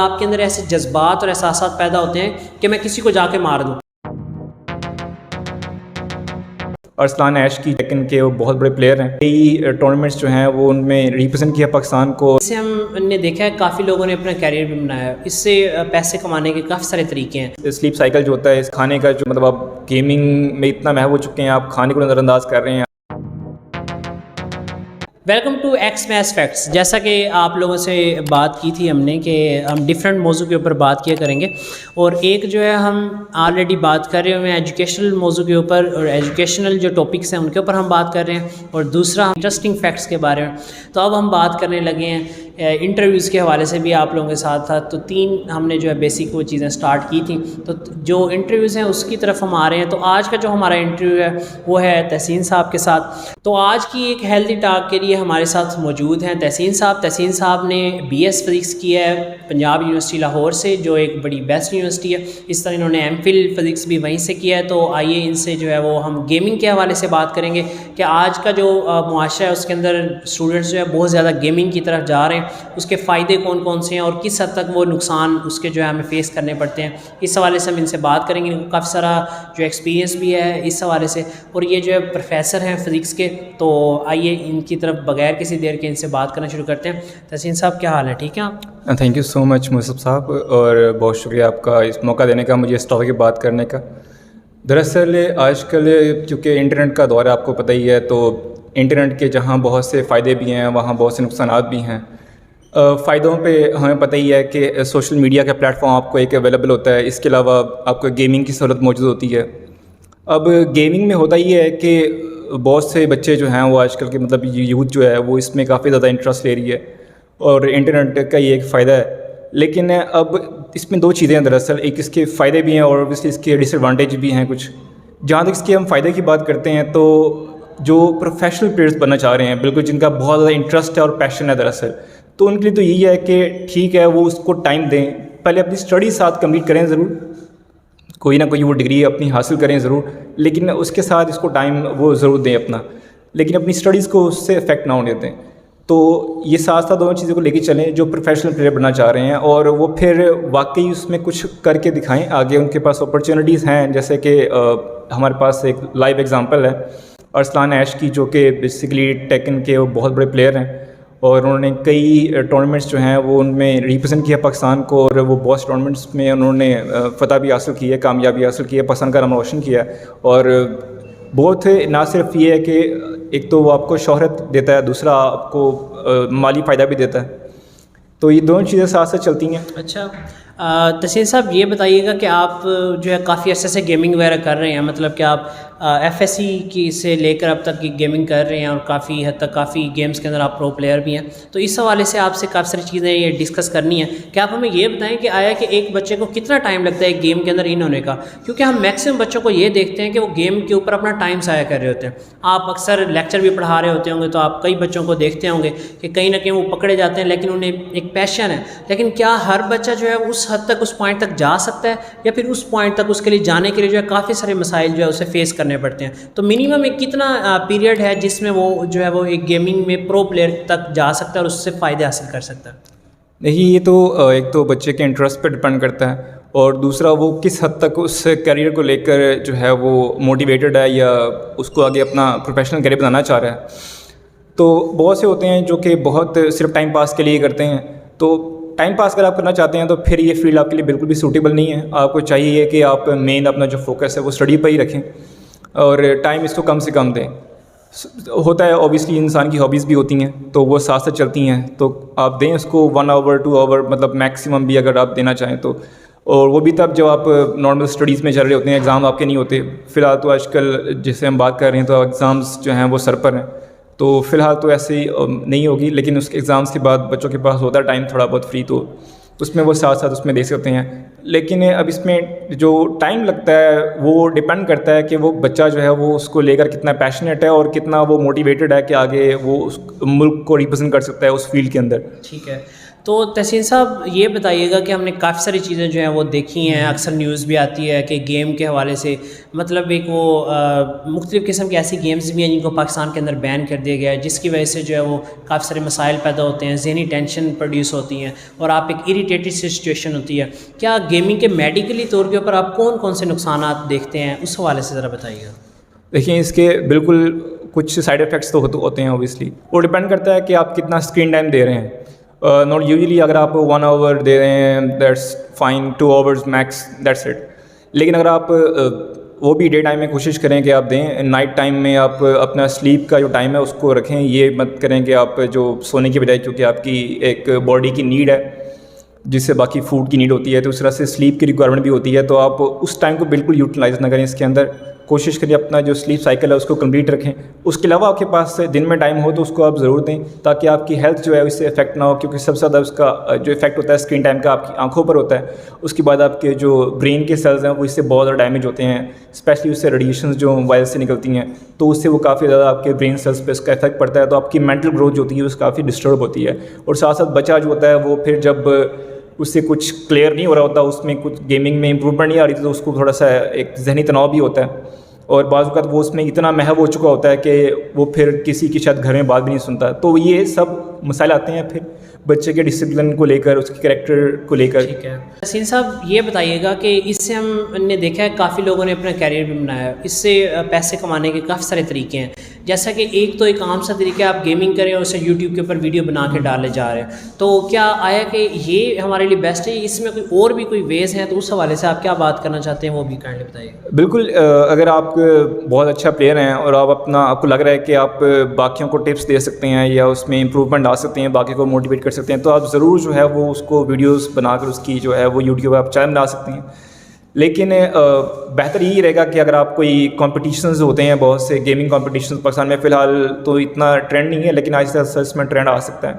آپ کے اندر ایسے جذبات اور احساسات پیدا ہوتے ہیں کہ میں کسی کو جا کے مار دوں. ارسلان ایش کی لیکن کہ وہ بہت بڑے پلیئر ہیں. کئی ٹورنامنٹس جو ہیں وہ ان میں ریپرزینٹ کیا پاکستان کو. اس سے ہم نے دیکھا ہے کافی لوگوں نے اپنا کیریئر بھی بنایا ہے. اس سے پیسے کمانے کے کافی سارے طریقے ہیں. سلیپ سائیکل جو ہوتا ہے اس کھانے کا جو آپ گیمنگ میں اتنا محو ہو چکے ہیں, آپ کھانے کو نظر انداز کر رہے ہیں. Welcome to Xmas facts. جیسا کہ آپ لوگوں سے بات کی تھی ہم نے کہ ہم ڈفرینٹ موضوع کے اوپر بات کیا کریں گے, اور ایک جو ہے ہم آلریڈی بات کر رہے ہوئے ہیں ایجوکیشنل موضوع کے اوپر, اور ایجوکیشنل جو ٹاپکس ہیں ان کے اوپر ہم بات کر رہے ہیں, اور دوسرا انٹرسٹنگ فیکٹس کے بارے میں. تو اب ہم بات کرنے لگے ہیں انٹرویوز کے حوالے سے بھی آپ لوگوں کے ساتھ تھا. تو 3 ہم نے جو ہے بیسک وہ چیزیں سٹارٹ کی تھیں. تو جو انٹرویوز ہیں اس کی طرف ہم آ رہے ہیں. تو آج کا جو ہمارا انٹرویو ہے وہ ہے تحسین صاحب کے ساتھ. تو آج کی ایک ہیلدی ٹاک کے لیے ہمارے ساتھ موجود ہیں تحسین صاحب. تحسین صاحب نے BS فزکس کیا ہے پنجاب یونیورسٹی لاہور سے, جو ایک بڑی بیسٹ یونیورسٹی ہے. اس طرح انہوں نے MPhil فزکس بھی وہیں سے کیا ہے. تو آئیے ان سے جو ہے وہ ہم گیمنگ کے حوالے سے بات کریں گے کہ آج کا جو معاشرہ ہے اس کے اندر اسٹوڈنٹس جو ہے بہت زیادہ گیمنگ کی طرف جا رہے ہیں. اس کے فائدے کون کون سے ہیں اور کس حد تک وہ نقصان اس کے جو ہے ہمیں فیس کرنے پڑتے ہیں. اس حوالے سے ہم ان سے بات کریں گے. کافی سارا جو ایکسپیرینس بھی ہے اس حوالے سے, اور یہ جو ہے پروفیسر ہیں فزکس کے. تو آئیے ان کی طرف بغیر کسی دیر کے ان سے بات کرنا شروع کرتے ہیں. تحسین صاحب کیا حال ہے, ٹھیک ہے آپ؟ تھینک یو سو مچ مصعب صاحب, اور بہت شکریہ آپ کا اس موقع دینے کا, مجھے اس ٹاپک کی بات کرنے کا. دراصل آج کل چونکہ انٹرنیٹ کا دور ہے, آپ کو پتہ ہی ہے, تو انٹرنیٹ کے جہاں بہت سے فائدے بھی ہیں وہاں بہت سے نقصانات بھی ہیں. فائدوں پہ ہمیں پتہ ہی ہے کہ سوشل میڈیا کا پلیٹ فارم آپ کو ایک اویلیبل ہوتا ہے. اس کے علاوہ آپ کو گیمنگ کی سہولت موجود ہوتی ہے. اب گیمنگ میں ہوتا یہ ہے کہ بہت سے بچے جو ہیں وہ آج کل کے یوتھ جو ہے وہ اس میں کافی زیادہ انٹرسٹ لے رہی ہے, اور انٹرنیٹ کا یہ ایک فائدہ ہے. لیکن اب اس میں 2 چیزیں ہیں دراصل. ایک اس کے فائدے بھی ہیں اور اوبویسلی اس کے ڈس ایڈوانٹیج بھی ہیں کچھ. جہاں تک اس کے ہم فائدے کی بات کرتے ہیں تو جو پروفیشنل پلیئرس بننا چاہ رہے ہیں, بالکل جن کا بہت زیادہ انٹرسٹ ہے اور پیشن ہے دراصل, تو ان کے لیے تو یہی ہے کہ ٹھیک ہے وہ اس کو ٹائم دیں, پہلے اپنی اسٹڈی ساتھ کمپلیٹ کریں ضرور, کوئی نہ کوئی وہ ڈگری اپنی حاصل کریں ضرور, لیکن اس کے ساتھ اس کو ٹائم وہ ضرور دیں اپنا, لیکن اپنی اسٹڈیز کو اس سے افیکٹ نہ ہونے دیں. تو یہ ساتھ ساتھ دونوں چیزوں کو لے کے چلیں جو پروفیشنل پلیئر بننا چاہ رہے ہیں, اور وہ پھر واقعی اس میں کچھ کر کے دکھائیں. آگے ان کے پاس اپرچونیٹیز ہیں, جیسے کہ ہمارے پاس ایک لائیو ایگزامپل ہے ارسلان ایش کی, جو کہ بیسیکلی ٹیکن کے وہ بہت بڑے پلیئر ہیں, اور انہوں نے کئی ٹورنامنٹس جو ہیں وہ ان میں ریپرزینٹ کیا پاکستان کو, اور وہ بہت ٹورنامنٹس میں انہوں نے فتح بھی حاصل کی ہے, کامیابی حاصل کی ہے, پسند کا نام روشن کیا ہے. اور بہت نہ صرف یہ ہے کہ ایک تو وہ آپ کو شہرت دیتا ہے, دوسرا آپ کو مالی فائدہ بھی دیتا ہے. تو یہ دونوں چیزیں ساتھ ساتھ چلتی ہیں. اچھا تحسین صاحب یہ بتائیے گا کہ آپ جو ہے کافی عرصے سے گیمنگ وغیرہ کر رہے ہیں, مطلب کہ آپ FSC کی سے لے کر اب تک کی گیمنگ کر رہے ہیں, اور کافی حد تک کافی گیمز کے اندر آپ پرو پلیئر بھی ہیں. تو اس حوالے سے آپ سے کافی ساری چیزیں یہ ڈسکس کرنی ہیں کہ آپ ہمیں یہ بتائیں کہ آیا کہ ایک بچے کو کتنا ٹائم لگتا ہے ایک گیم کے اندر ان ہونے کا, کیونکہ ہم میکسیمم بچوں کو یہ دیکھتے ہیں کہ وہ گیم کے اوپر اپنا ٹائم ضائع کر رہے ہوتے ہیں. آپ اکثر لیکچر بھی پڑھا رہے ہوتے ہوں گے تو آپ کئی بچوں کو دیکھتے ہوں گے کہ کہیں نہ کہیں وہ پکڑے جاتے ہیں, لیکن انہیں ایک پیشن ہے. لیکن کیا ہر بچہ جو ہے اس حد تک اس پوائنٹ تک جا سکتا ہے, یا پھر اس پوائنٹ تک اس کے لیے جانے کے لیے جو ہے کافی سارے مسائل جو ہے اسے فیس کرنے پڑتے ہیں؟ تو منیمم ایک کتنا پیریڈ ہے جس میں وہ جو ہے وہ ایک گیمنگ میں پرو پلیئر تک جا سکتا ہے اور اس سے فائدے حاصل کر سکتا ہے؟ دیکھیے یہ تو ایک تو بچے کے انٹرسٹ پہ ڈپینڈ کرتا ہے, اور دوسرا وہ کس حد تک اس کیریئر کو لے کر جو ہے وہ موٹیویٹڈ ہے, یا اس کو آگے اپنا پروفیشنل کیریئر بنانا چاہ رہا ہے. تو بہت سے ہوتے ہیں جو کہ بہت صرف ٹائم پاس کے لیے کرتے ہیں. تو ٹائم پاس اگر آپ کرنا چاہتے ہیں تو پھر یہ فیلڈ آپ کے لیے بالکل بھی سوٹیبل نہیں ہے. آپ کو چاہیے کہ آپ مین اپنا جو فوکس ہے وہ اسٹڈی پہ ہی رکھیں, اور ٹائم اس کو کم سے کم دیں. ہوتا ہے اوبیسلی انسان کی ہابیز بھی ہوتی ہیں تو وہ ساتھ ساتھ چلتی ہیں, تو آپ دیں اس کو 1 آور 2 آور, مطلب میکسیمم بھی اگر آپ دینا چاہیں تو. اور وہ بھی تب جب آپ نارمل اسٹڈیز میں چل رہے ہوتے ہیں, ایگزام آپ کے نہیں ہوتے. فی الحال تو آج کل جیسے ہم بات کر رہے ہیں تو ایگزامس جو ہیں وہ سر پر ہیں, تو فی الحال تو ایسے نہیں ہوگی, لیکن اس کے ایگزامس کے بعد بچوں کے پاس ہوتا ہے ٹائم تھوڑا بہت فری, تو اس میں وہ ساتھ ساتھ اس میں دے سکتے ہیں. لیکن اب اس میں جو ٹائم لگتا ہے وہ ڈپینڈ کرتا ہے کہ وہ بچہ جو ہے وہ اس کو لے کر کتنا پیشنیٹ ہے اور کتنا وہ موٹیویٹڈ ہے کہ آگے وہ اس ملک کو ریپرزینٹ کر سکتا ہے اس فیلڈ کے اندر. ٹھیک ہے, تو تحسین صاحب یہ بتائیے گا کہ ہم نے کافی ساری چیزیں جو ہیں وہ دیکھی ہیں, اکثر نیوز بھی آتی ہے کہ گیم کے حوالے سے مطلب ایک وہ مختلف قسم کی ایسی گیمز بھی ہیں جن کو پاکستان کے اندر بین کر دیا گیا ہے, جس کی وجہ سے جو ہے وہ کافی سارے مسائل پیدا ہوتے ہیں, ذہنی ٹینشن پروڈیوس ہوتی ہیں اور آپ ایک اریٹیٹڈ سچویشن ہوتی ہے. کیا گیمنگ کے میڈیکلی طور کے اوپر آپ کون کون سے نقصانات دیکھتے ہیں, اس حوالے سے ذرا بتائیے گا. دیکھیں اس کے بالکل کچھ سائڈ افیکٹس تو ہوتے ہیں اوبیسلی, وہ ڈپینڈ کرتا ہے کہ آپ کتنا اسکرین ٹائم دے رہے ہیں. ناٹ یوزلی اگر آپ 1 hour دے رہے ہیں that's fine, 2 hours max that's it. لیکن اگر آپ وہ بھی ڈے ٹائم میں کوشش کریں کہ آپ دیں, نائٹ ٹائم میں آپ اپنا سلیپ کا جو ٹائم ہے اس کو رکھیں. یہ مت کریں کہ آپ جو سونے کی بجائے, کیونکہ آپ کی ایک باڈی کی نیڈ ہے جس سے باقی فوڈ کی نیڈ ہوتی ہے, تو اس طرح سے سلیپ کی ریکوائرمنٹ بھی ہوتی ہے, تو آپ اس ٹائم کو بالکل یوٹیلائز نہ کریں. اس کے اندر کوشش کریں اپنا جو سلیپ سائیکل ہے اس کو کمپلیٹ رکھیں. اس کے علاوہ آپ کے پاس دن میں ٹائم ہو تو اس کو آپ ضرور دیں تاکہ آپ کی ہیلتھ جو ہے اس سے افیکٹ نہ ہو, کیونکہ سب سے زیادہ اس کا جو افیکٹ ہوتا ہے اسکرین ٹائم کا آپ کی آنکھوں پر ہوتا ہے. اس کے بعد آپ کے جو برین کے سیلز ہیں وہ اس سے بہت زیادہ ڈیمیج ہوتے ہیں, اسپیشلی اس سے ریڈیشنز جو موبائل سے نکلتی ہیں, تو اس سے وہ کافی زیادہ آپ کے برین سیلز پہ اس کا افیکٹ پڑتا ہے. تو آپ کی مینٹل گروتھ جو ہوتی ہے اس کافی ڈسٹرب ہوتی ہے. اور ساتھ ساتھ بچہ جو ہوتا ہے وہ پھر جب اس سے کچھ کلیئر نہیں ہو رہا ہوتا, اس میں کچھ گیمنگ میں امپروومنٹ نہیں آ رہی تھی, تو اس کو تھوڑا سا ایک ذہنی تناؤ بھی ہوتا ہے. اور بعض اوقات وہ اس میں اتنا محو ہو چکا ہوتا ہے کہ وہ پھر کسی کی شاید گھر میں بات بھی نہیں سنتا. تو یہ سب مسائل آتے ہیں پھر بچے کے ڈسپلن کو لے کر, اس کے کریکٹر کو لے کر. ٹھیک ہے حسین صاحب, یہ بتائیے گا کہ اس سے ہم نے دیکھا ہے کافی لوگوں نے اپنا کیریئر بھی بنایا ہے, اس سے پیسے کمانے کے کافی سارے طریقے ہیں. جیسا کہ ایک تو ایک عام سا طریقہ ہے آپ گیمنگ کریں اور اسے یوٹیوب کے اوپر ویڈیو بنا کے ڈالے جا رہے ہیں, تو کیا آیا کہ یہ ہمارے لیے بیسٹ ہے, اس میں کوئی اور بھی کوئی ویز ہیں, تو اس حوالے سے آپ کیا بات کرنا چاہتے ہیں وہ بھی کائنڈلی بتائیے. بالکل, اگر آپ بہت اچھا پلیئر ہیں اور آپ کو لگ رہا ہے کہ آپ باقیوں کو ٹپس دے سکتے ہیں یا اس میں امپروومنٹ آ سکتے ہیں, باقی کو موٹیویٹ کر سکتے ہیں, تو آپ ضرور جو ہے وہ اس کو ویڈیوز بنا کر اس کی جو ہے وہ یوٹیوب آپ چینل بنا سکتے ہیں. لیکن بہتر یہی رہے گا کہ اگر آپ کوئی کمپٹیشنز ہوتے ہیں, بہت سے گیمنگ کمپٹیشنز پاکستان میں فی الحال تو اتنا ٹرینڈ نہیں ہے, لیکن آہستہ آہستہ اس میں ٹرینڈ آ سکتا ہے,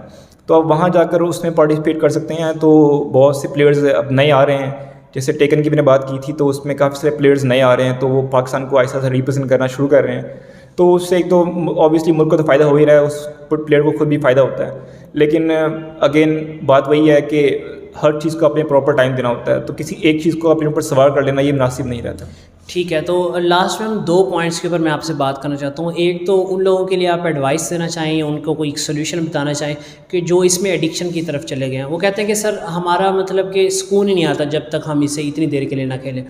تو آپ وہاں جا کر اس میں پارٹیسپیٹ کر سکتے ہیں. تو بہت سے پلیئرز اب نئے آ رہے ہیں, جیسے ٹیکن کی میں نے بات کی تھی, تو اس میں کافی سارے پلیئرز نئے آ رہے ہیں, تو وہ پاکستان کو آہستہ آہستہ ریپرزینٹ کرنا شروع کر رہے ہیں. تو اس سے ایک تو اوبیسلی ملک کو تو فائدہ ہو ہی رہا ہے, اس پلیئر کو خود بھی فائدہ ہوتا ہے. لیکن اگین بات وہی ہے کہ ہر چیز کو اپنے پراپر ٹائم دینا ہوتا ہے, تو کسی ایک چیز کو اپنے اوپر سوار کر لینا یہ مناسب نہیں رہتا. ٹھیک ہے, تو لاسٹ میں ہم 2 پوائنٹس کے اوپر میں آپ سے بات کرنا چاہتا ہوں. ایک تو ان لوگوں کے لیے آپ ایڈوائس دینا چاہیں, ان کو کوئی سولوشن بتانا چاہیں کہ جو اس میں ایڈکشن کی طرف چلے گئے ہیں. وہ کہتے ہیں کہ سر ہمارا مطلب کہ سکون ہی نہیں آتا جب تک ہم اسے اتنی دیر کے لیے نہ کھیلیں,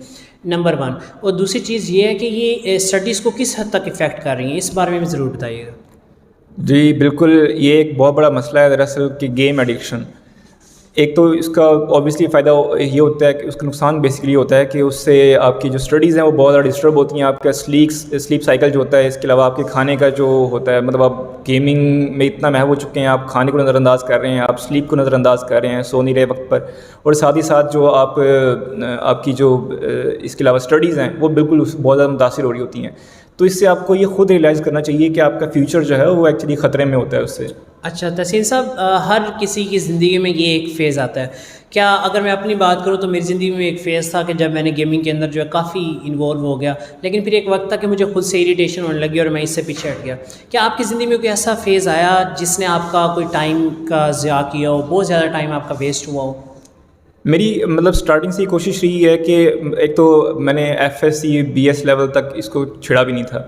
نمبر 1. اور دوسری چیز یہ ہے کہ یہ اسٹڈیز کو کس حد تک افیکٹ کر رہی ہیں, اس بارے میں بھی ضرور بتائیے گا. جی بالکل, یہ ایک بہت بڑا مسئلہ ہے دراصل کہ گیم ایڈکشن. ایک تو اس کا اوبیسلی فائدہ یہ ہوتا ہے کہ اس کا نقصان بیسیکلی ہوتا ہے کہ اس سے آپ کی جو اسٹڈیز ہیں وہ بہت زیادہ ڈسٹرب ہوتی ہیں, آپ کا سلیپ سائیکل جو ہوتا ہے, اس کے علاوہ آپ کے کھانے کا جو ہوتا ہے, مطلب آپ گیمنگ میں اتنا محو ہو چکے ہیں, آپ کھانے کو نظر انداز کر رہے ہیں, آپ سلیپ کو نظر انداز کر رہے ہیں, سو نہیں رہے وقت پر, اور ساتھ ہی ساتھ جو آپ کی جو اس کے علاوہ اسٹڈیز ہیں وہ بالکل بہت زیادہ متاثر ہو رہی ہوتی ہیں. تو اس سے آپ کو یہ خود ریئلائز کرنا چاہیے کہ آپ کا فیوچر جو ہے وہ ایکچولی خطرے میں ہوتا ہے اس سے. اچھا تحسین صاحب, ہر کسی کی زندگی میں یہ ایک فیز آتا ہے. کیا اگر میں اپنی بات کروں تو میری زندگی میں ایک فیز تھا کہ جب میں نے گیمنگ کے اندر جو ہے کافی انوالو ہو گیا, لیکن پھر ایک وقت تھا کہ مجھے خود سے اریٹیشن ہونے لگی اور میں اس سے پیچھے ہٹ گیا. کیا آپ کی زندگی میں کوئی ایسا فیز آیا جس نے آپ کا کوئی ٹائم کا ضیاع کیا ہو, بہت زیادہ ٹائم آپ کا ویسٹ ہوا ہو؟ میری مطلب اسٹارٹنگ سے یہ کوشش رہی ہے کہ ایک تو میں نے FSC BS لیول تک اس کو چھڑا بھی نہیں تھا,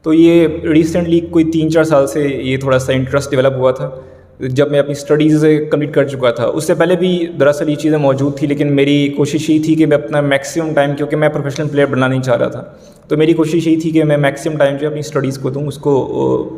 تو یہ ریسنٹلی کوئی 3-4 سال سے یہ تھوڑا سا انٹرسٹ ڈیولپ ہوا تھا جب میں اپنی اسٹڈیز کمپلیٹ کر چکا تھا. اس سے پہلے بھی دراصل یہ چیزیں موجود تھی, لیکن میری کوشش یہ تھی کہ میں اپنا میکسیمم ٹائم, کیونکہ میں پروفیشنل پلیئر بننا نہیں چاہ رہا تھا, تو میری کوشش یہی تھی کہ میں میکسیمم ٹائم جو اپنی اسٹڈیز کو دوں, اس کو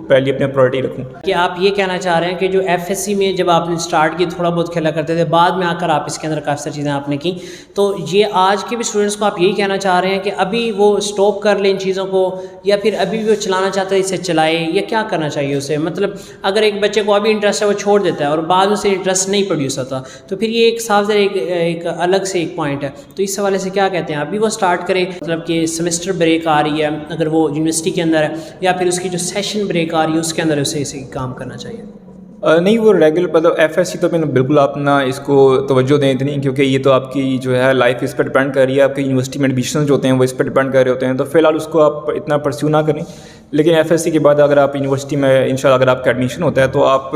پہلے اپنے پرائرٹی رکھوں. کہ آپ یہ کہنا چاہ رہے ہیں کہ جو FSC میں جب آپ نے اسٹارٹ کی تھوڑا بہت کھیلا کرتے تھے, بعد میں آ کر آپ اس کے اندر کافی ساری چیزیں آپ نے کی, تو یہ آج کے بھی اسٹوڈنٹس کو آپ یہی کہنا چاہ رہے ہیں کہ ابھی وہ اسٹاپ کر لیں ان چیزوں کو, یا پھر ابھی بھی وہ چلانا چاہتا ہے اسے چلائے, یا کیا کرنا چاہیے اسے؟ مطلب اگر ایک بچے کو ابھی انٹرسٹ ہے وہ چھوڑ دیتا ہے اور بعد میں سے انٹرسٹ نہیں پروڈیوس ہوتا, تو پھر یہ ایک صاف ایک الگ سے ایک پوائنٹ ہے. تو اس حوالے سے کیا کہتے ہیں, ابھی وہ اسٹارٹ کرے, مطلب کہ سیمسٹر بریک آ رہی ہے اگر وہ یونیورسٹی کے اندر ہے, یا پھر اس کی جو سیشن بریک آ رہی ہے اس کے اندر اسے کام کرنا چاہیے؟ نہیں وہ ریگولر مطلب ایف ایس سی تو میں بالکل آپ نہ اس کو توجہ دیں اتنی، کیونکہ یہ تو آپ کی جو ہے لائف اس پہ ڈپینڈ کر رہی ہے، آپ کے یونیورسٹی میں ایڈمیشن جو ہوتے ہیں وہ اس پہ ڈپینڈ کر رہے ہوتے ہیں، تو فی الحال اس کو آپ اتنا پرسیو نہ کریں. لیکن ایف ایس سی کے بعد اگر آپ یونیورسٹی میں انشاءاللہ اگر آپ کا ایڈمیشن ہوتا ہے تو آپ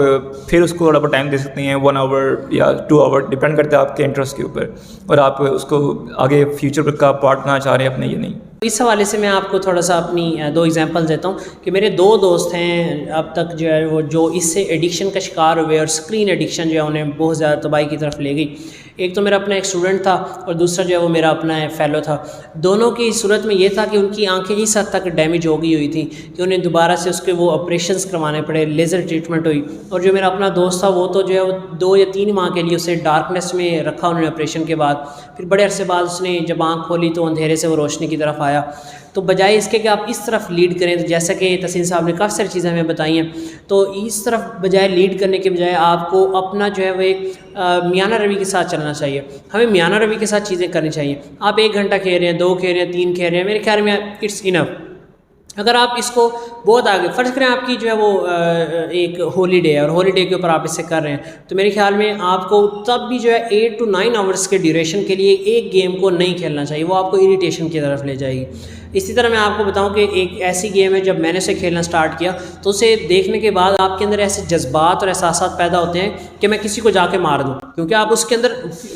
پھر اس کو تھوڑا بہت ٹائم دے سکتے ہیں، 1 آور یا 2 آور، ڈپینڈ کرتا ہے آپ کے انٹرسٹ کے اوپر، اور آپ اس کو آگے فیوچر کا پارٹ بنانا چاہ رہے ہیں اپنے یا نہیں. اس حوالے سے میں آپ کو تھوڑا سا اپنی 2 ایگزامپل دیتا ہوں کہ میرے 2 دوست ہیں اب تک جو ہے وہ جو اس سے ایڈکشن کا شکار ہوئے، اور اسکرین ایڈکشن جو ہے انہیں بہت زیادہ تباہی کی طرف لے گئی. ایک تو میرا اپنا ایک اسٹوڈنٹ تھا اور دوسرا جو ہے وہ میرا اپنا فیلو تھا. دونوں کی صورت میں یہ تھا کہ ان کی آنکھیں اس حد تک ڈیمیج ہو گئی ہوئی تھیں کہ انہیں دوبارہ سے اس کے وہ آپریشنس کروانے پڑے، لیزر ٹریٹمنٹ ہوئی. اور جو میرا اپنا دوست تھا وہ تو جو ہے وہ 2 یا 3 ماہ کے لیے اسے ڈارکنیس میں رکھا انہوں نے آپریشن کے بعد. پھر بڑے عرصے بعد اس نے جب آنکھ کھولی تو اندھیرے سے وہ روشنی کی طرف آیا. تو بجائے اس کے کہ آپ اس طرف لیڈ کریں، تو جیسا کہ تسین صاحب نے کافی ساری چیزیں ہمیں بتائی ہیں، تو اس طرف بجائے لیڈ کرنے کے بجائے آپ کو اپنا جو ہے وہ ایک میانہ روی کے ساتھ چلنا چاہیے. ہمیں میانہ روی کے ساتھ چیزیں کرنی چاہیے. آپ 1 گھنٹہ کھیل رہے ہیں، 2 کھیل رہے ہیں، 3 کھیل رہے ہیں، میرے خیال میں اٹس انف. اگر آپ اس کو بہت آگے فرض کریں، آپ کی جو ہے وہ ایک ہولی ڈے ہے اور ہولی ڈے کے اوپر آپ اسے کر رہے ہیں، تو میرے خیال میں آپ کو تب بھی جو ہے 8 to 9 آورس کے ڈیوریشن کے لیے ایک گیم کو نہیں کھیلنا چاہیے، وہ آپ کو اریٹیشن کی طرف لے جائے گی. اسی طرح میں آپ کو بتاؤں کہ ایک ایسی گیم ہے جب میں نے اسے کھیلنا سٹارٹ کیا تو اسے دیکھنے کے بعد آپ کے اندر ایسے جذبات اور احساسات پیدا ہوتے ہیں کہ میں کسی کو جا کے مار دوں، کیونکہ آپ اس کے اندر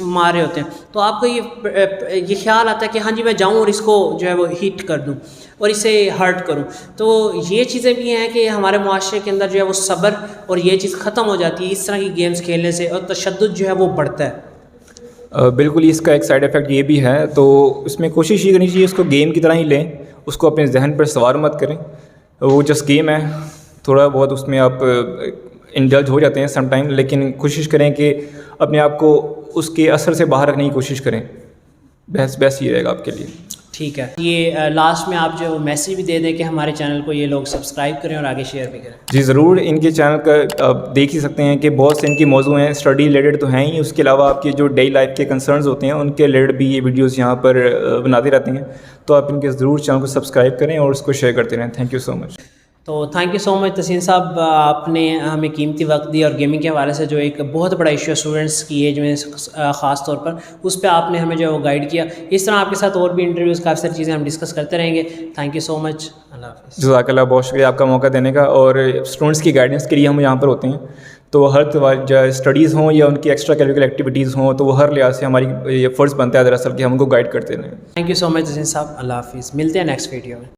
مارے ہوتے ہیں. تو آپ کو یہ خیال آتا ہے کہ ہاں جی میں جاؤں اور اس کو جو ہے وہ ہٹ کر دوں اور اسے ہرٹ کروں. تو یہ چیزیں بھی ہیں کہ ہمارے معاشرے کے اندر جو ہے وہ صبر اور یہ چیز ختم ہو جاتی ہے اس طرح کی گیمز کھیلنے سے، اور تشدد جو ہے وہ بڑھتا ہے. بالکل اس کا ایک سائیڈ ایفیکٹ یہ بھی ہے، تو اس میں کوشش یہ کرنی چاہیے اس کو گیم کی طرح ہی لیں، اس کو اپنے ذہن پر سوار مت کریں. وہ جسٹ گیم ہے، تھوڑا بہت اس میں آپ انڈلج ہو جاتے ہیں سم ٹائم، لیکن کوشش کریں کہ اپنے آپ کو اس کے اثر سے باہر رکھنے کی کوشش کریں. بیسٹ یہ رہے گا آپ کے لیے. ٹھیک ہے. یہ لاسٹ میں آپ جو میسیج بھی دے دیں کہ ہمارے چینل کو یہ لوگ سبسکرائب کریں اور آگے شیئر بھی کریں. جی ضرور، ان کے چینل کا آپ دیکھ ہی سکتے ہیں کہ بہت سے ان کی موضوع ہیں، اسٹڈی ریلیٹڈ تو ہیں ہی، اس کے علاوہ آپ کے جو ڈیلی لائف کے کنسرنز ہوتے ہیں ان کے ریلیٹڈ بھی یہ ویڈیوز یہاں پر بناتے رہتے ہیں. تو آپ ان کے ضرور چینل کو سبسکرائب کریں اور اس کو شیئر کرتے رہیں. تھینک یو سو مچ. تو تھینک یو سو مچ تسین صاحب، آپ نے ہمیں قیمتی وقت دی اور گیمنگ کے حوالے سے جو ایک بہت بڑا ایشو ہے اسٹوڈنٹس کی ایج میں خاص طور پر، اس پہ آپ نے ہمیں جو ہے وہ گائیڈ کیا. اس طرح آپ کے ساتھ اور بھی انٹرویوز کافی ساری چیزیں ہم ڈسکس کرتے رہیں گے. تھینک یو سو مچ. اللہ حافظ. جزاک اللہ، بہت شکریہ آپ کا موقع دینے کا. اور اسٹوڈنٹس کی گائیڈنس کے لیے ہم یہاں پر ہوتے ہیں، تو ہر اسٹڈیز ہوں یا ان کی ایکسٹرا کریکولر ایکٹیویٹیز ہوں، تو وہ ہر لحاظ سے ہماری یہ فرض بنتا ہے دراصل کہ ہم ان کو گائیڈ کرتے رہیں. تھینک یو سو مچ تسین صاحب. اللہ حافظ. ملتے ہیں نیکسٹ ویڈیو میں.